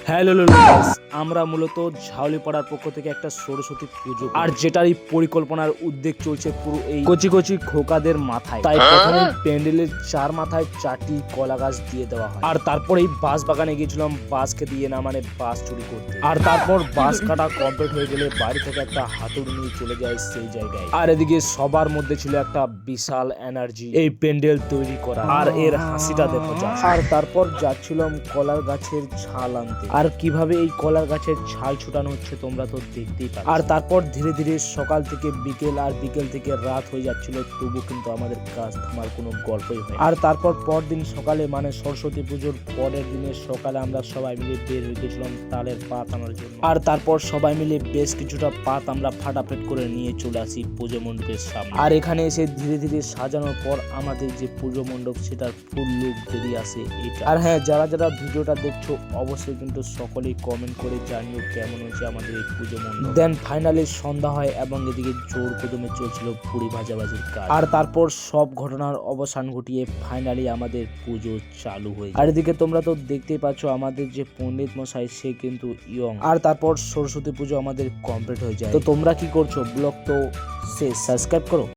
Hello guys, আমরা মূলত ঝাউলি পাড়ার পক্ষ থেকে একটা সরস্বতী পুজো আর যেটারই পরিকল্পনার উদ্যোগ চলছে পুরো এই কচি কচি খোকাদের মাথায়। তাই প্রথমে প্যান্ডেলের চার মাথায় 4টি কলা গাছ দিয়ে দেওয়া হয়, আর তারপরে এই বাঁশ বাগানে গিয়েছিলাম বাঁশকে দিয়ে না মানে বাঁশ চুরি করতে। আর তারপর বাঁশ কাটা কমপ্লিট হয়ে গেলে বাড়ি থেকে একটা হাতুড়ি নিয়ে চলে যায় সেই জায়গায়। আর এদিকে সবার মধ্যে ছিল একটা বিশাল এনার্জি এই প্যান্ডেল তৈরি করা, আর এর হাসিটা দেখো যা। আর তারপর যাচ্ছিলাম কলার গাছের ছাল আনতে, আর কিভাবে এই কলার গাছের ছাল ছুটানো হচ্ছে তোমরা তো দেখতেই পাচ্ছ। আর তারপর ধীরে ধীরে সকাল থেকে বিকেল, আর বিকেল থেকে রাত হয়ে যাচ্ছিল, তবু কিন্তু আমাদের কাজ থামার কোনো গল্পই হয়। আর তারপর পরদিন সকালে মানে সরস্বতী পুজোর পরের দিনের সকালে আমরা সবাই মিলে বের হয়ে গেছিলাম তালের পাত আনার জন্য। আর তারপর সবাই মিলে বেশ কিছুটা পাত আমরা ফাটাফাট করে নিয়ে চলে আসি পুজো মণ্ডপের সামনে। আর এখানে এসে ধীরে ধীরে সাজানোর পর আমাদের যে পুজো মণ্ডপ সেটার ফুল লুক বেরিয়ে আসে এটা। আর হ্যাঁ, যারা যারা ভিডিওটা দেখছো অবশ্যই কিন্তু সকলেই কমেন্ট করে জানিও কেমন হয়েছে আমাদের এই পুজো মণ্ডপ। দেন ফাইনালি সন্ধ্যা হয় এবং এদিকে জোর কদমে চলছিল পুরি ভাজাভাজির কাজ। আর তারপর সব ঘটনার অবসান ঘটিয়ে ফাইনালি আমাদের পুজো চালু হয়ে যায়। আর এদিকে তোমরা তো দেখতেই পাচ্ছ আমাদের যে পণ্ডিত মশাই সে কিন্তু ইয়ং। আর তারপর সরস্বতী পুজো আমাদের কমপ্লিট হয়ে যায়। তো তোমরা কি করছো? ব্লগ তো শেষ, সাবস্ক্রাইব করো।